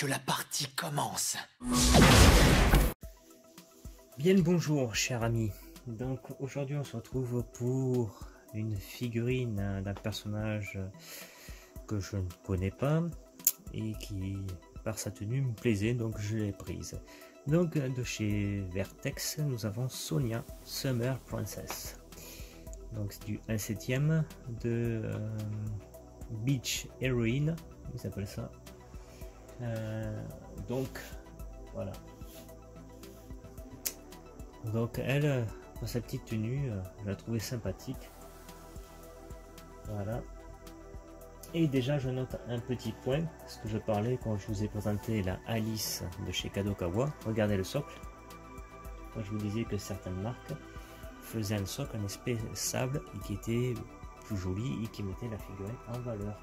que la partie commence. Bien le bonjour, cher ami. Donc aujourd'hui on se retrouve pour une figurine d'un personnage que je ne connais pas et qui par sa tenue me plaisait, donc je l'ai prise. Donc de chez Vertex nous avons Sonia Summer Princess. Donc c'est du 1/7 de Beach Heroine, ils appellent ça. Donc voilà. Donc elle, pour sa petite tenue, je la trouvais sympathique. Voilà. Et déjà je note un petit point, ce que je parlais quand je vous ai présenté la Alice de chez Kadokawa. Regardez le socle. Quand je vous disais que certaines marques faisaient un socle en espèce sable et qui était plus joli et qui mettait la figurine en valeur.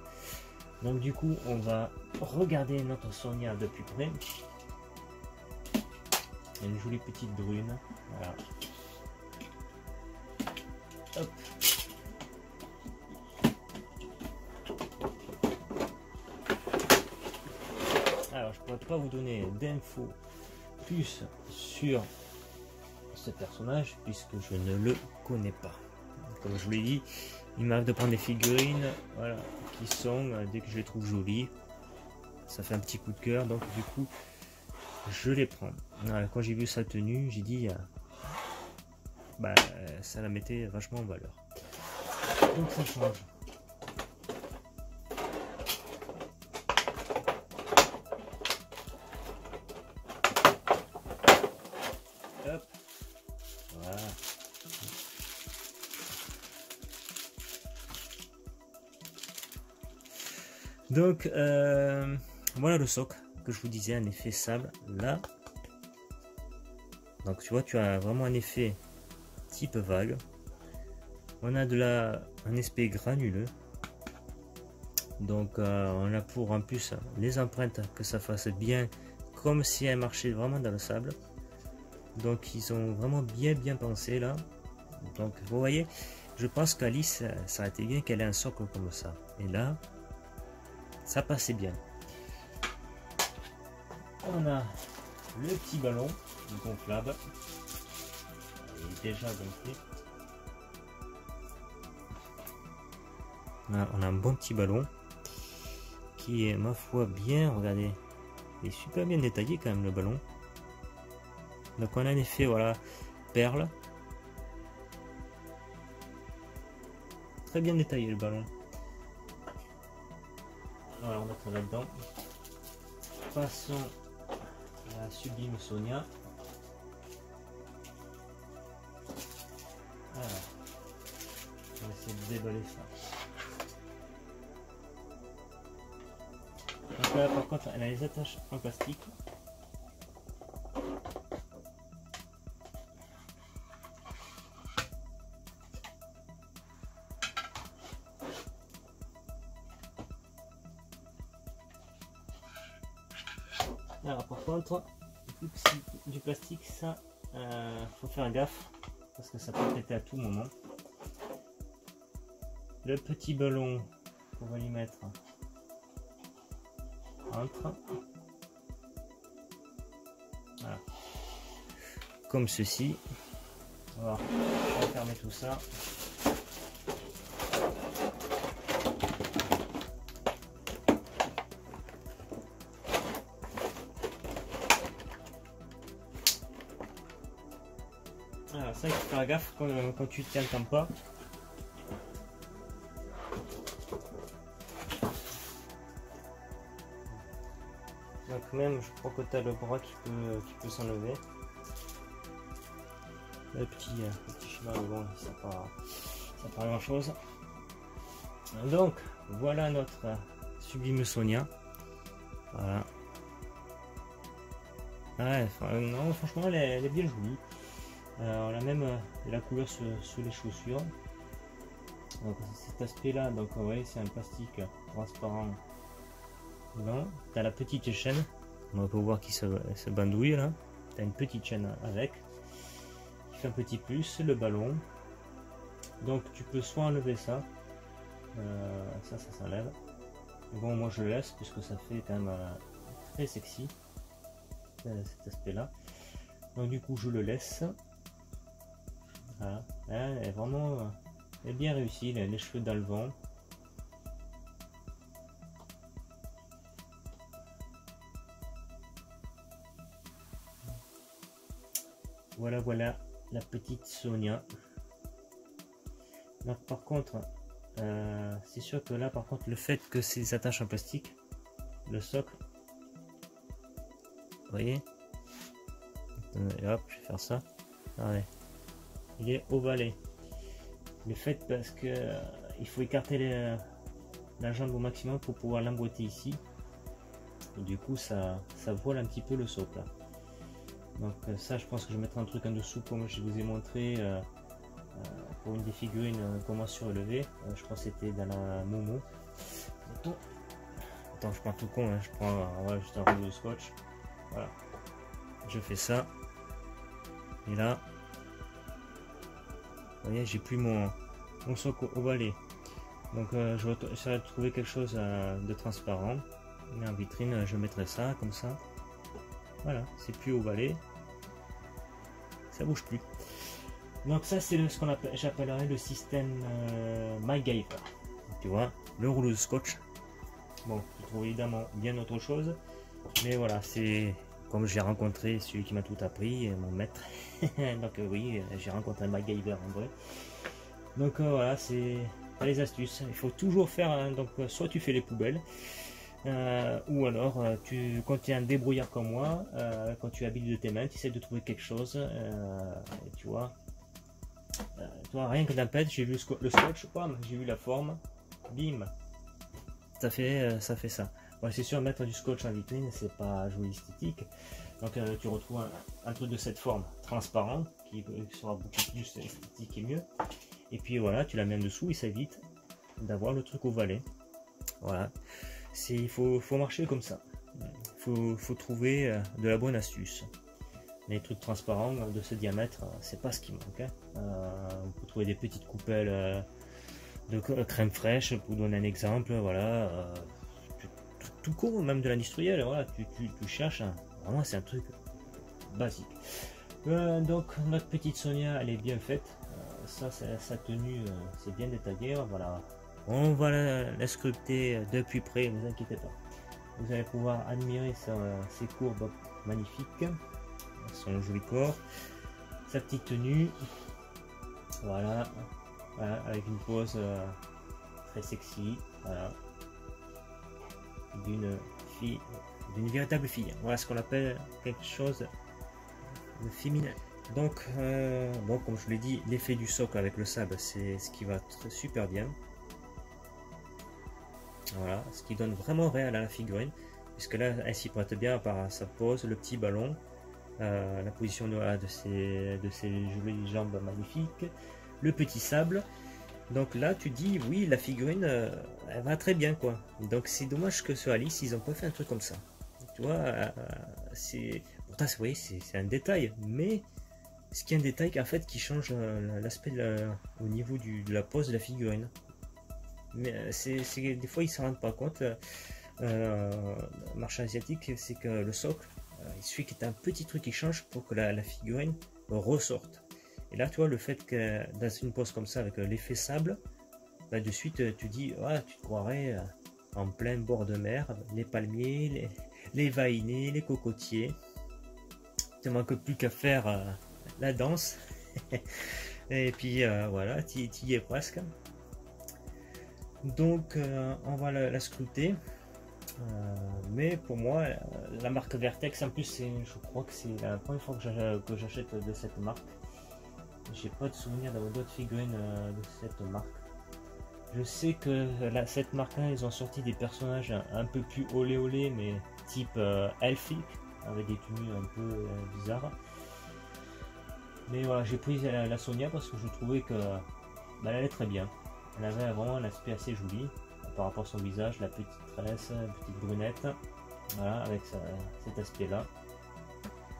Donc du coup on va regarder notre Sonia de plus près. Une jolie petite brune. Voilà. Hop. Alors je pourrais pas vous donner d'infos plus sur ce personnage puisque je ne le connais pas. Comme je vous l'ai dit, il m'arrive de prendre des figurines, voilà, qui sont, dès que je les trouve jolies, ça fait un petit coup de cœur, donc du coup je les prends. Voilà, quand j'ai vu sa tenue, j'ai dit bah, ça la mettait vachement en valeur. Donc ça change. Hop. Voilà. Donc voilà le socle que je vous disais, un effet sable là. Donc tu vois, tu as vraiment un effet type vague. On a un aspect granuleux. Donc on a pour en plus les empreintes que ça fasse bien comme si elle marchait vraiment dans le sable. Donc ils ont vraiment bien pensé là. Donc vous voyez, je pense qu'Alice, ça aurait été bien qu'elle ait un socle comme ça. Et là, ça passait bien. On a le petit ballon gonflable. Il est déjà gonflé. Voilà, on a un bon petit ballon qui est, ma foi, bien, regardez, il est super bien détaillé quand même le ballon. Donc on a un effet, voilà, perle. Très bien détaillé le ballon. Voilà, on va mettre là-dedans. Passons à la sublime Sonia. Alors, on va essayer de déballer ça. Donc là, par contre, elle a les attaches en plastique. Alors par contre, vu que c'est du plastique, ça faut faire gaffe parce que ça peut péter à tout moment. Le petit ballon qu'on va lui mettre entre, voilà, comme ceci. Alors, on va fermer tout ça. Alors ça, il faut faire gaffe quand tu tiens le pas. Donc même, je crois que tu as le bras qui peut s'enlever. Le petit cheval, bon, ça pas grand chose. Donc voilà notre sublime Sonia. Voilà. Ouais, non, franchement, elle est bien jolie. On a même la couleur sur les chaussures. Donc cet aspect là, donc ouais, c'est un plastique transparent blanc. Tu as la petite chaîne, on peut voir qui se bandouille là. Tu as une petite chaîne avec qui fait un petit plus, le ballon. Donc tu peux soit enlever ça, ça s'enlève. Bon, moi je le laisse puisque ça fait quand même très sexy, cet aspect-là. Donc du coup, je le laisse. Voilà, elle est vraiment bien réussie, les cheveux dans le vent. Voilà, voilà la petite Sonia. Donc par contre, c'est sûr que là, par contre, le fait que ces attaches en plastique, le socle, vous voyez, et hop, je vais faire ça. Allez. Il est ovalé. Le fait parce que il faut écarter la jambe au maximum pour pouvoir l'emboîter ici. Et du coup, ça voile un petit peu le socle. Donc ça, je pense que je mettrai un truc en dessous comme je vous ai montré pour une des figurines comment surlever. Je crois que c'était dans la Momo. Attends, je prends tout con, hein. Je prends juste un rouleau de scotch. Voilà. Je fais ça. Et là, vous voyez, j'ai plus mon socle ovalé. Donc je vais trouver quelque chose de transparent. Et en vitrine, je mettrai ça comme ça. Voilà, c'est plus ovalé. Ça bouge plus. Donc ça, c'est ce qu'on appelle, j'appellerais le système MacGyver. Tu vois, le rouleau de scotch. Bon, je trouve évidemment bien autre chose. Mais voilà, c'est comme j'ai rencontré celui qui m'a tout appris, mon maître. Donc oui, j'ai rencontré MacGyver en vrai. Donc voilà, c'est les astuces. Il faut toujours faire, donc soit tu fais les poubelles, ou alors quand tu es un débrouillard comme moi, quand tu habites de tes mains, tu essaies de trouver quelque chose, et tu vois, rien que d'un pet, j'ai vu le scotch, j'ai vu la forme, bim, ça fait ça. Bon, c'est sûr, mettre du scotch en vitrine, c'est pas joli esthétique. Donc tu retrouves un truc de cette forme transparent qui sera beaucoup plus esthétique et mieux. Et puis voilà, tu la mets en dessous et ça évite d'avoir le truc ovalé. Voilà, il faut marcher comme ça. Il faut trouver de la bonne astuce. Les trucs transparents de ce diamètre, c'est pas ce qui manque. Hein. On peut trouver des petites coupelles de crème fraîche pour donner un exemple. Voilà, tout court, même de l'industriel. Voilà, tu cherches. Hein. Vraiment, c'est un truc basique. Donc notre petite Sonia, elle est bien faite. Ça, sa tenue, c'est bien détaillé. Voilà, on va la sculpter de plus près, ne vous inquiétez pas. Vous allez pouvoir admirer ses courbes magnifiques, son joli corps, sa petite tenue. Voilà, voilà, avec une pose très sexy. Voilà, d'une fille, d'une véritable fille. Voilà ce qu'on appelle quelque chose de féminin. Donc, bon, comme je vous l'ai dit, l'effet du socle avec le sable, c'est ce qui va super bien. Voilà, ce qui donne vraiment réel à la figurine, puisque là, elle s'y prête bien par sa pose, le petit ballon, la position de ses jolies jambes magnifiques, le petit sable. Donc là, tu dis, oui, la figurine, elle va très bien, quoi. Donc c'est dommage que sur Alice, ils n'ont pas fait un truc comme ça. Tu vois, pourtant, vous voyez, c'est un détail, mais ce qui est un détail en fait qui change l'aspect au niveau de la pose de la figurine. Mais des fois ils ne s'en rendent pas compte. Marché asiatique, c'est que le socle, il suffit qu'il y ait un petit truc qui change pour que la figurine ressorte. Et là, tu vois, le fait que dans une pose comme ça avec l'effet sable, bah, de suite tu dis, ah, tu te croirais en plein bord de mer, les palmiers, les vainés, les cocotiers. Il ne manque plus qu'à faire la danse. Et puis voilà, tu y es presque. Donc on va la scruter. Mais pour moi, la marque Vertex, en plus, je crois que c'est la première fois que j'achète de cette marque. J'ai pas de souvenir d'avoir d'autres figurines de cette marque. Je sais que cette marque-là, ils ont sorti des personnages un peu plus olé olé, mais type elfique, avec des tenues un peu bizarres. Mais voilà, j'ai pris la Sonia parce que je trouvais que elle allait très bien. Elle avait vraiment un aspect assez joli par rapport à son visage, la petite tresse, la petite brunette, voilà, avec cet aspect-là.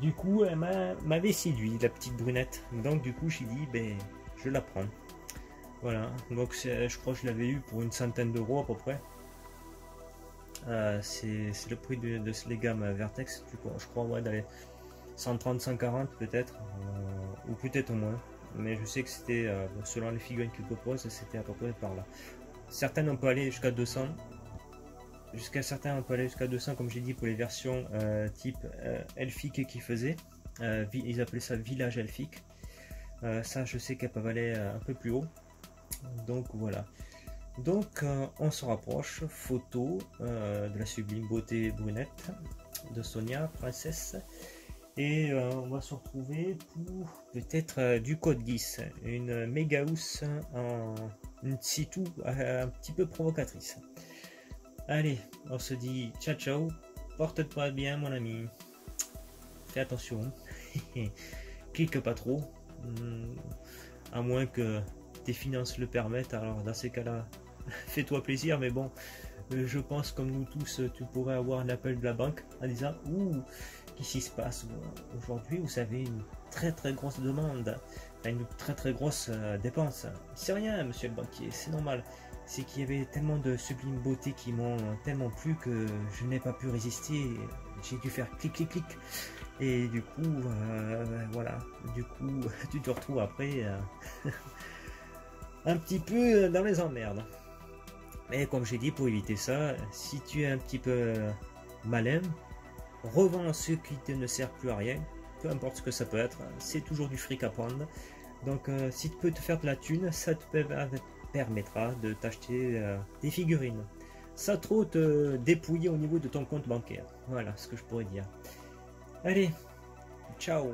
Du coup, elle m'avait séduit, la petite brunette. Donc du coup, j'ai dit, ben, je la prends. Voilà, donc je crois que je l'avais eu pour une centaine d'euros à peu près. C'est le prix de les gammes Vertex, je crois, ouais, dans les 130, 140 peut-être, ou peut-être moins. Mais je sais que c'était, selon les figurines qu'ils proposent, c'était à peu près par là. Certaines on peut aller jusqu'à 200. Certains on peut aller jusqu'à 200, comme j'ai dit, pour les versions type elfique qu'ils faisaient. Ils appelaient ça village elfique. Ça, je sais qu'elles peuvent aller un peu plus haut. Donc voilà. Donc on se rapproche. Photo de la sublime beauté brunette de Sonia, princesse. Et on va se retrouver pour peut-être du code 10. Une méga housse en une sitou un petit peu provocatrice. Allez, on se dit ciao ciao. Porte-toi bien mon ami. Fais attention. Clique pas trop. À moins que tes finances le permettent. Alors dans ces cas-là, fais-toi plaisir. Mais bon, je pense comme nous tous, tu pourrais avoir un appel de la banque en disant ouh, qu'est-ce qui se passe aujourd'hui? Vous avez une très grosse demande, une très grosse dépense. C'est rien, monsieur le banquier, c'est normal. C'est qu'il y avait tellement de sublimes beautés qui m'ont tellement plu que je n'ai pas pu résister. J'ai dû faire clic clic clic. Et du coup, voilà. Du coup, tu te retrouves après un petit peu dans les emmerdes. Mais comme j'ai dit, pour éviter ça, si tu es un petit peu malin, revends ce qui ne sert plus à rien, peu importe ce que ça peut être, c'est toujours du fric à prendre. Donc si tu peux te faire de la thune, ça te permettra de t'acheter des figurines. Ça trop te dépouiller au niveau de ton compte bancaire. Voilà ce que je pourrais dire. Allez, ciao.